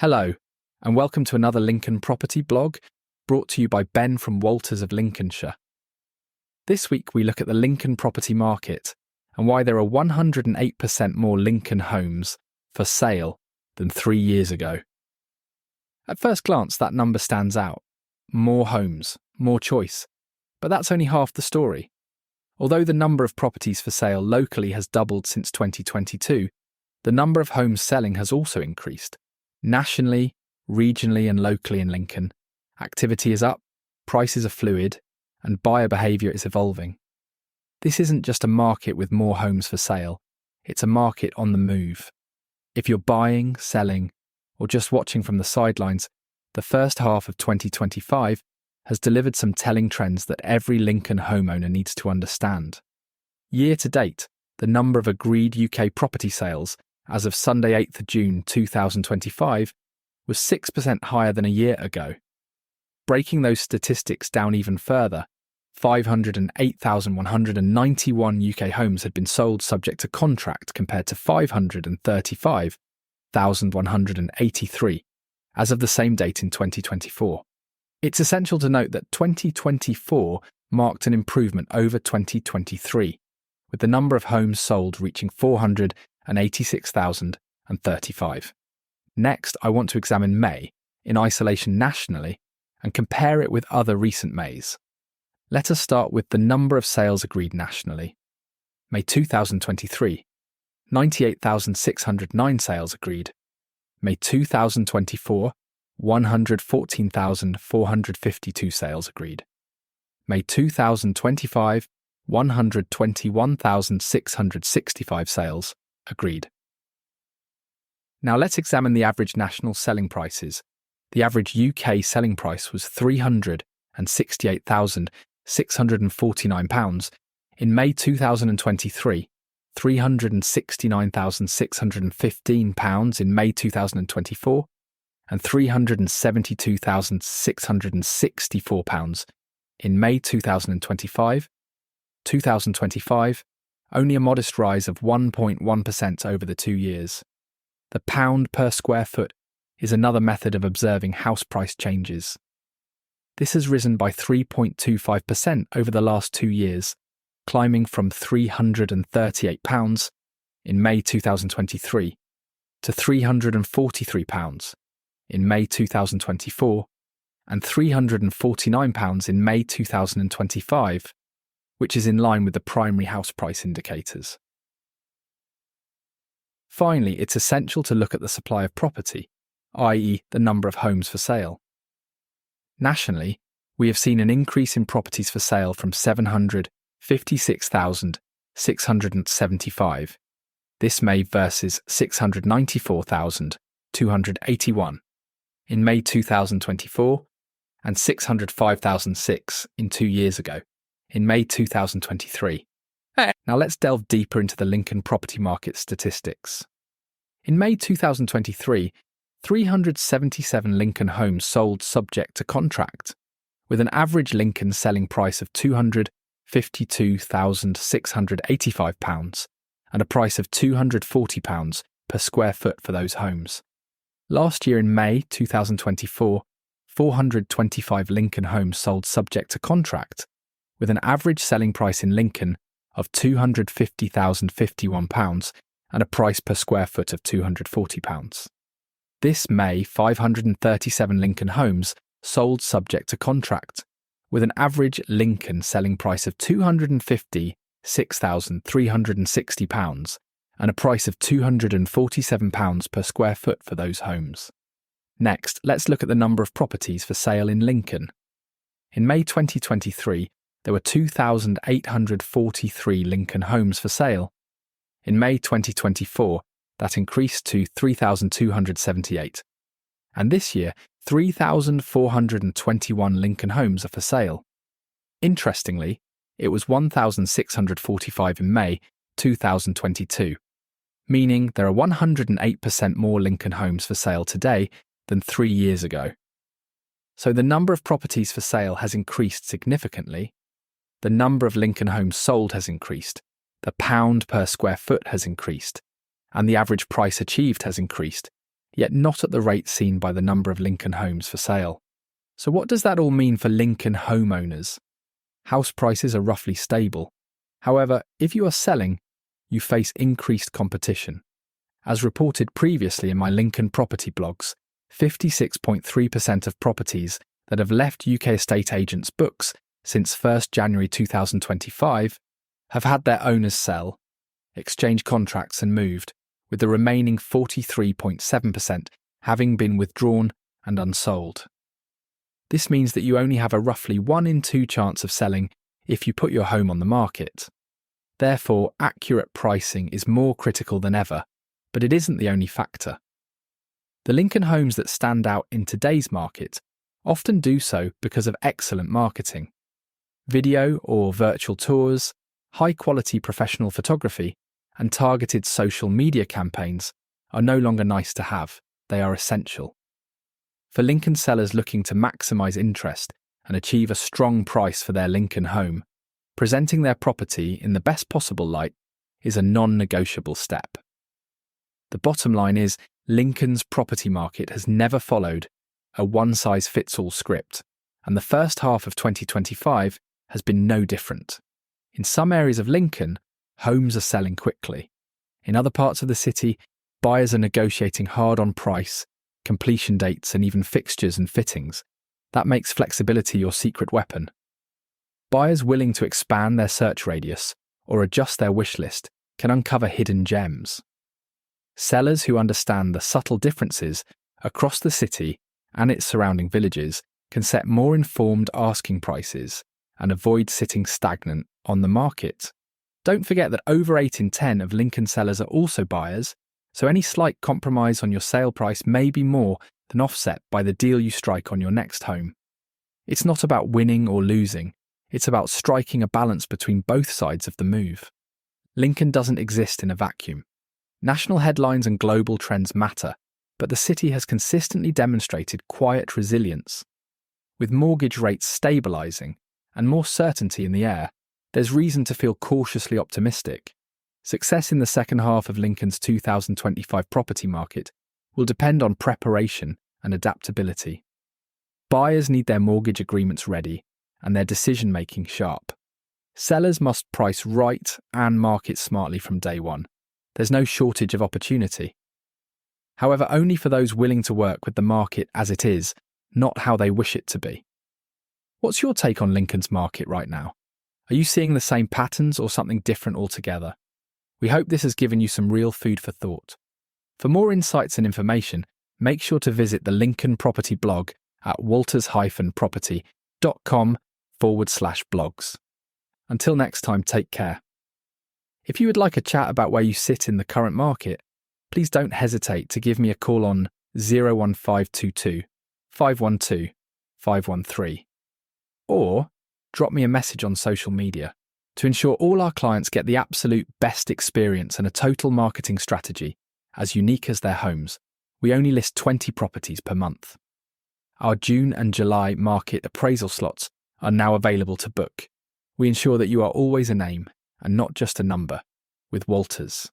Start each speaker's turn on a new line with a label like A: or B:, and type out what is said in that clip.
A: Hello, and welcome to another Lincoln property blog brought to you by Ben from Walters of Lincolnshire. This week we look at the Lincoln property market and why there are 108% more Lincoln homes for sale than 3 years ago. At first glance, that number stands out. More homes, more choice. But that's only half the story. Although the number of properties for sale locally has doubled since 2022, the number of homes selling has also increased. Nationally, regionally and locally in Lincoln, activity is up, prices are fluid, and buyer behaviour is evolving. This isn't just a market with more homes for sale, it's a market on the move. If you're buying, selling, or just watching from the sidelines, the first half of 2025 has delivered some telling trends that every Lincoln homeowner needs to understand. Year to date, the number of agreed UK property sales as of Sunday 8th June 2025 was 6% higher than a year ago. Breaking those statistics down even further, 508,191 UK homes had been sold subject to contract compared to 535,183 as of the same date in 2024. It's essential to note that 2024 marked an improvement over 2023, with the number of homes sold reaching 486,035. Next, I want to examine May in isolation nationally and compare it with other recent Mays. Let us start with the number of sales agreed nationally. May 2023, 98,609 sales agreed. May 2024, 114,452 sales agreed. May 2025, 121,665 sales agreed. Now let's examine the average national selling prices. The average UK selling price was £368,649 in May 2023, £369,615 in May 2024, and £372,664 in May 2025. 2025, only a modest rise of 1.1% over the 2 years. The pound per square foot is another method of observing house price changes. This has risen by 3.25% over the last 2 years, climbing from £338 in May 2023 to £343 in May 2024 and £349 in May 2025, which is in line with the primary house price indicators. Finally, it's essential to look at the supply of property, i.e. the number of homes for sale. Nationally, we have seen an increase in properties for sale from 756,675 this May versus 694,281 in May 2024 and 605,006 in 2 years ago, in May 2023. Now let's delve deeper into the Lincoln property market statistics. In May 2023, 377 Lincoln homes sold subject to contract, with an average Lincoln selling price of £252,685 and a price of £240 per square foot for those homes. Last year in May 2024, 425 Lincoln homes sold subject to contract, with an average selling price in Lincoln of £250,051 and a price per square foot of £240. This May, 537 Lincoln homes sold subject to contract, with an average Lincoln selling price of £256,360 and a price of £247 per square foot for those homes. Next, let's look at the number of properties for sale in Lincoln. In May 2023, there were 2,843 Lincoln homes for sale. In May 2024, that increased to 3,278. And this year, 3,421 Lincoln homes are for sale. Interestingly, it was 1,645 in May 2022, meaning there are 108% more Lincoln homes for sale today than 3 years ago. So the number of properties for sale has increased significantly. The number of Lincoln homes sold has increased, the pound per square foot has increased, and the average price achieved has increased, yet not at the rate seen by the number of Lincoln homes for sale. So what does that all mean for Lincoln homeowners? House prices are roughly stable. However, if you are selling, you face increased competition. As reported previously in my Lincoln property blogs, 56.3% of properties that have left UK estate agents' books since 1st January 2025 have had their owners sell, exchange contracts and moved, with the remaining 43.7% having been withdrawn and unsold. This means that you only have a roughly 1 in 2 chance of selling if you put your home on the market. Therefore, accurate pricing is more critical than ever, but it isn't the only factor. The Lincoln homes that stand out in today's market often do so because of excellent marketing. Video or virtual tours, high-quality professional photography, and targeted social media campaigns are no longer nice to have, they are essential. For Lincoln sellers looking to maximise interest and achieve a strong price for their Lincoln home, presenting their property in the best possible light is a non-negotiable step. The bottom line is Lincoln's property market has never followed a one-size-fits-all script, and the first half of 2025 has been no different. In some areas of Lincoln, homes are selling quickly. In other parts of the city, buyers are negotiating hard on price, completion dates, and even fixtures and fittings. That makes flexibility your secret weapon. Buyers willing to expand their search radius or adjust their wish list can uncover hidden gems. Sellers who understand the subtle differences across the city and its surrounding villages can set more informed asking prices and avoid sitting stagnant on the market. Don't forget that over 8 in 10 of Lincoln sellers are also buyers, so any slight compromise on your sale price may be more than offset by the deal you strike on your next home. It's not about winning or losing, it's about striking a balance between both sides of the move. Lincoln doesn't exist in a vacuum. National headlines and global trends matter, but the city has consistently demonstrated quiet resilience. With mortgage rates stabilising and more certainty in the air, there's reason to feel cautiously optimistic. Success in the second half of Lincoln's 2025 property market will depend on preparation and adaptability. Buyers need their mortgage agreements ready and their decision-making sharp. Sellers must price right and market smartly from day one. There's no shortage of opportunity. However, only for those willing to work with the market as it is, not how they wish it to be. What's your take on Lincoln's market right now? Are you seeing the same patterns or something different altogether? We hope this has given you some real food for thought. For more insights and information, make sure to visit the Lincoln Property blog at walters-property.com/blogs. Until next time, take care. If you would like a chat about where you sit in the current market, please don't hesitate to give me a call on 01522 512 513 or drop me a message on social media. To ensure all our clients get the absolute best experience and a total marketing strategy as unique as their homes, we only list 20 properties per month. Our June and July market appraisal slots are now available to book. We ensure that you are always a name and not just a number with Walters.